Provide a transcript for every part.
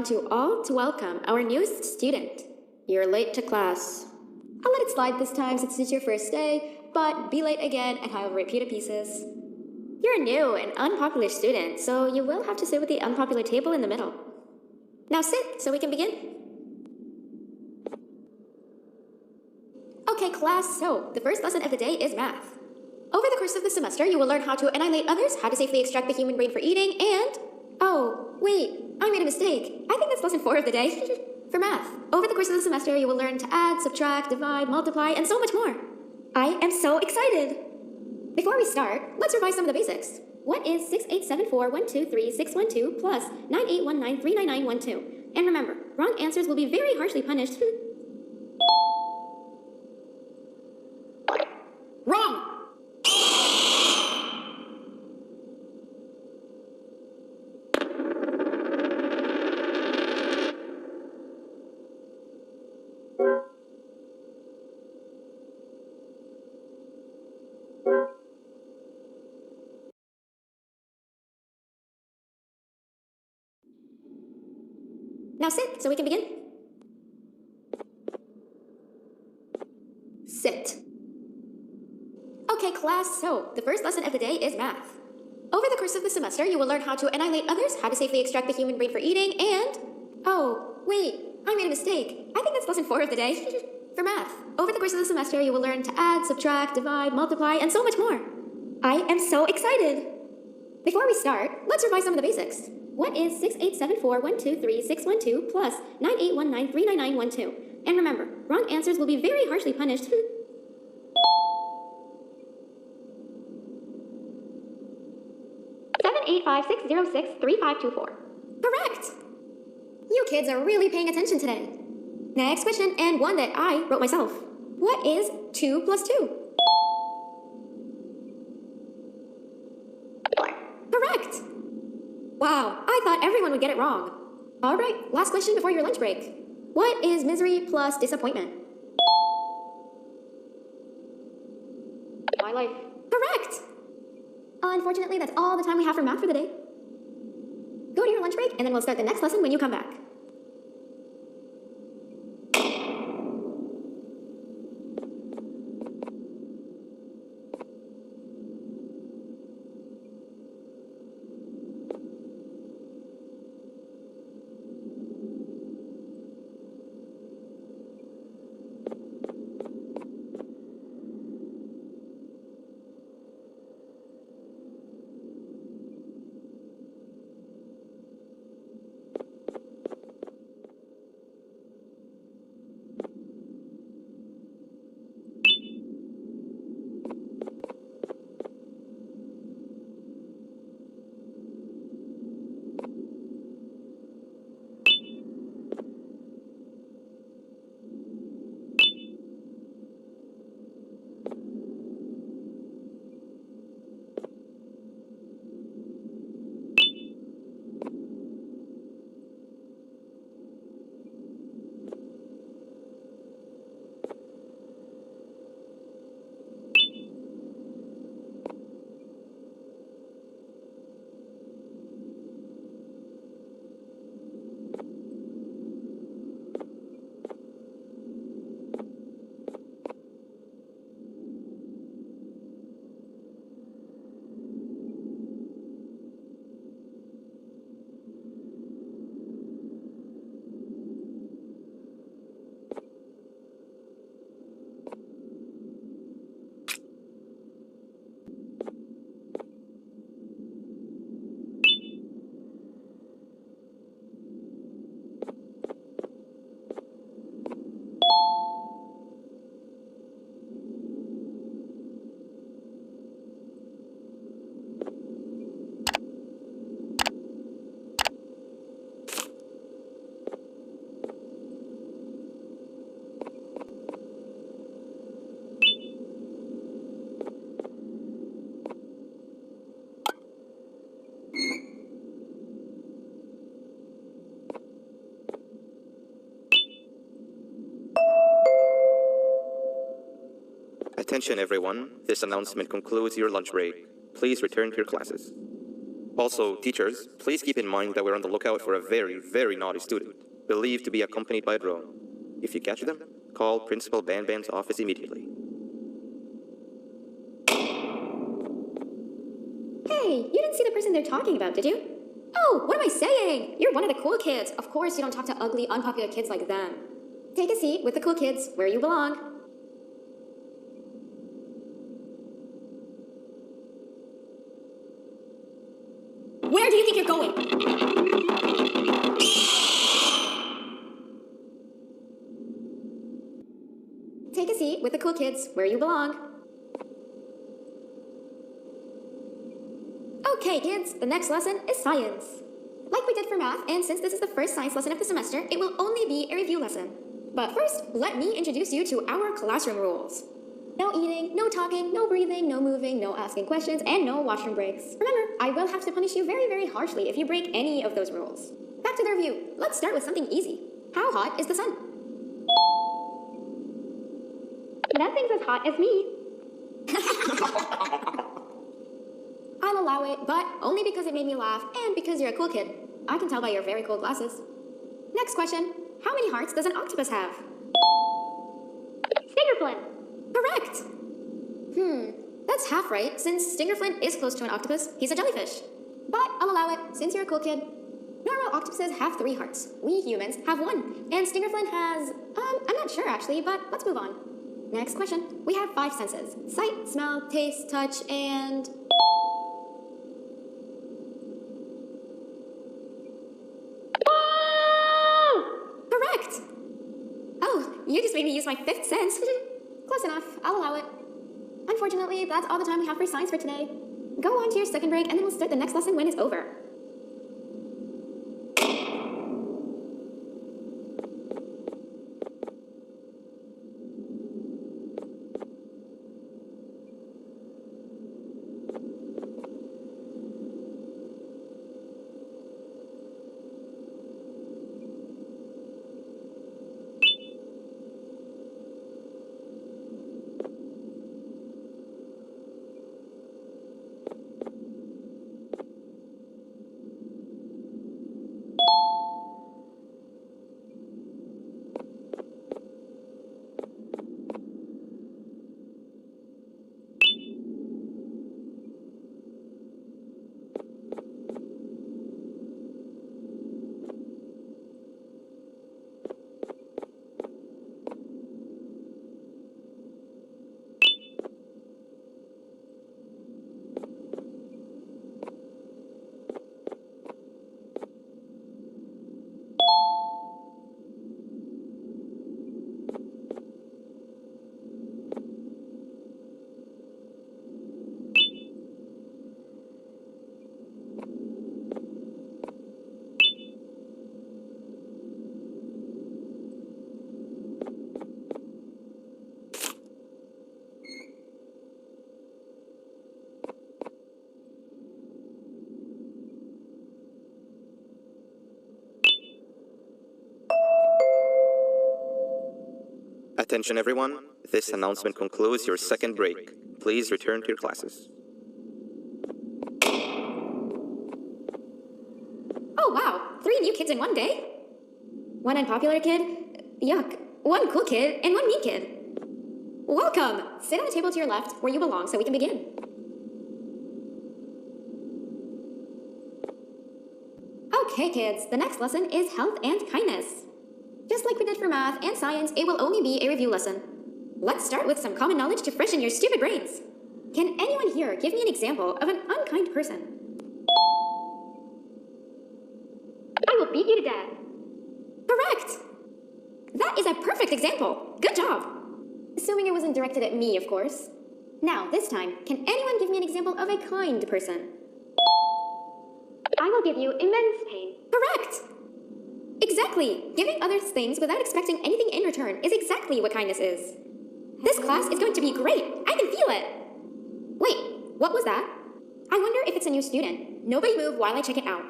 want you all to welcome our newest student. You're late to class. I'll let it slide this time since it's your first day, but be late again and I'll repeat the pieces. You're a new and unpopular student, so you will have to sit with the unpopular table in the middle. Now sit so we can begin. Okay, class, so the first lesson of the day is math. Over the course of the semester, you will learn how to annihilate others, how to safely extract the human brain for eating, and... Oh, wait, I made a mistake. I think that's lesson 4 of the day. For math, over the course of the semester, you will learn to add, subtract, divide, multiply, and so much more. I am so excited! Before we start, let's revise some of the basics. What is 6874123612 plus 981939912? And remember, wrong answers will be very harshly punished. Wrong! Now sit so we can begin. Sit. Okay, class, so the first lesson of the day is math. Over the course of the semester, you will learn how to annihilate others, how to safely extract the human brain for eating, and... Oh, wait, I made a mistake. I think that's lesson 4 of the day. For math, over the course of the semester, you will learn to add, subtract, divide, multiply, and so much more. I am so excited! Before we start, let's revise some of the basics. What is 6874123612 plus 981939912? And remember, wrong answers will be very harshly punished. 785-606-3524. Correct! You kids are really paying attention today. Next question, and one that I wrote myself. What is 2 plus 2? 4. Correct! Wow, I thought everyone would get it wrong. All right, last question before your lunch break. What is misery plus disappointment? My life. Correct! Unfortunately, that's all the time we have for math for the day. Go to your lunch break, and then we'll start the next lesson when you come back. Attention everyone, this announcement concludes your lunch break. Please return to your classes. Also, teachers, please keep in mind that we're on the lookout for a very, very naughty student, believed to be accompanied by a drone. If you catch them, call Principal Banban's office immediately. Hey, you didn't see the person they're talking about, did you? Oh, what am I saying? You're one of the cool kids. Of course you don't talk to ugly, unpopular kids like them. Take a seat with the cool kids where you belong. Where do you think you're going? Take a seat with the cool kids where you belong. Okay, kids, the next lesson is science. Like we did for math, and since this is the first science lesson of the semester, it will only be a review lesson. But first, let me introduce you to our classroom rules. No eating, no talking, no breathing, no moving, no asking questions, and no washroom breaks. Remember, I will have to punish you very, very harshly if you break any of those rules. Back to the review. Let's start with something easy. How hot is the sun? Nothing's as hot as me. I'll allow it, but only because it made me laugh and because you're a cool kid. I can tell by your very cool glasses. Next question. How many hearts does an octopus have? Stingerflint. Correct. That's half right, since Stingerflint is close to an octopus. He's a jellyfish. But I'll allow it, since you're a cool kid. Normal octopuses have 3 hearts. We humans have 1. And Stingerflint has... I'm not sure actually, but let's move on. Next question. We have 5 senses. Sight, smell, taste, touch, and... Correct! Oh, you just made me use my 5th sense. Close enough. I'll allow it. Unfortunately, that's all the time we have for science for today. Go on to your second break, and then we'll start the next lesson when it's over. Attention everyone, this announcement concludes your second break. Please return to your classes. Oh wow, 3 new kids in one day? 1 unpopular kid? Yuck. 1 cool kid and 1 mean kid. Welcome! Sit on the table to your left where you belong so we can begin. Okay kids, the next lesson is health and kindness. Just like we did for math and science, it will only be a review lesson. Let's start with some common knowledge to freshen your stupid brains. Can anyone here give me an example of an unkind person? I will beat you to death. Correct! That is a perfect example. Good job. Assuming it wasn't directed at me, of course. Now, this time, can anyone give me an example of a kind person? I will give you immense pain. Correct! Exactly! Giving others things without expecting anything in return is exactly what kindness is. This class is going to be great! I can feel it! Wait, what was that? I wonder if it's a new student. Nobody move while I check it out.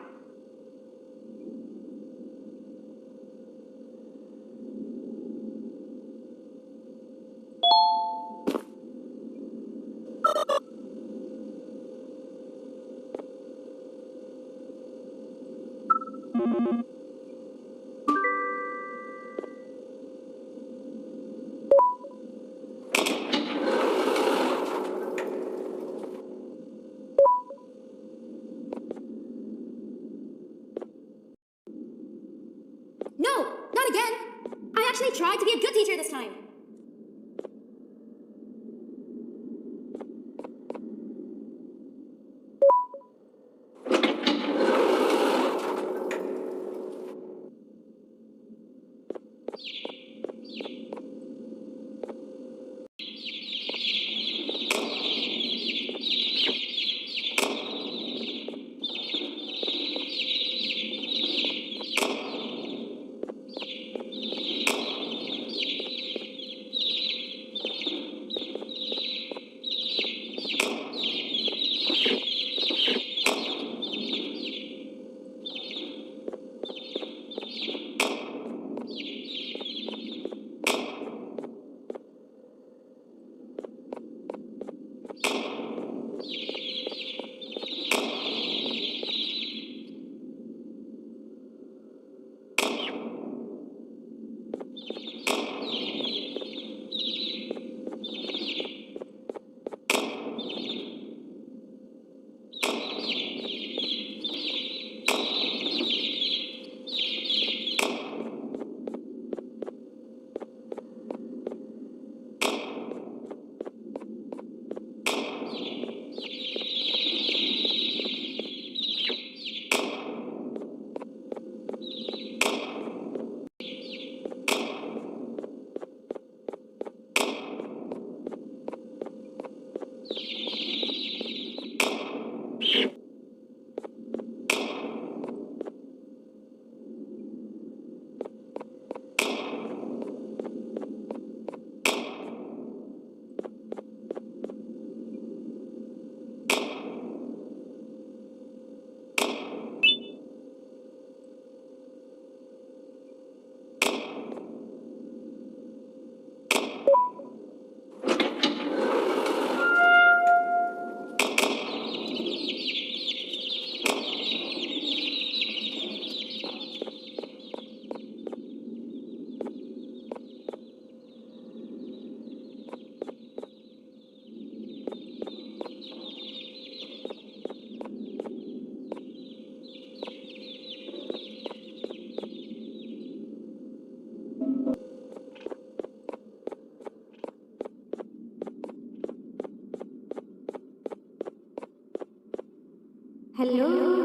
No, not again. I actually tried to be a good teacher this time. Hello?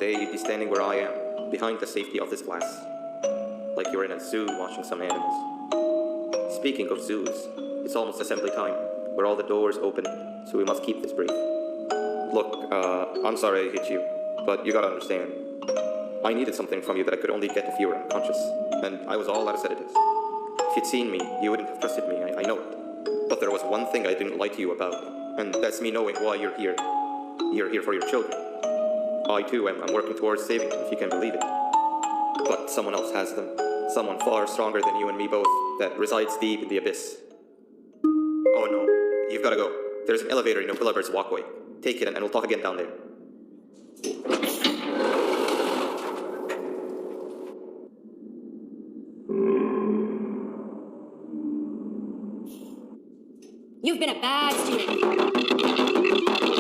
day you'd be standing where I am, behind the safety of this glass. Like you're in a zoo watching some animals. Speaking of zoos, it's almost assembly time. We're all the doors open, so we must keep this brief. Look, I'm sorry I hit you, but you gotta understand. I needed something from you that I could only get if you were unconscious, and I was all out of sedatives. If you'd seen me, you wouldn't have trusted me, I know it. But there was one thing I didn't lie to you about, and that's me knowing why you're here. You're here for your children. I too am working towards saving them, if you can believe it. But someone else has them. Someone far stronger than you and me both, that resides deep in the abyss. Oh no, you've gotta go. There's an elevator in Nobilabert's walkway. Take it and we'll talk again down there. You've been a bad student.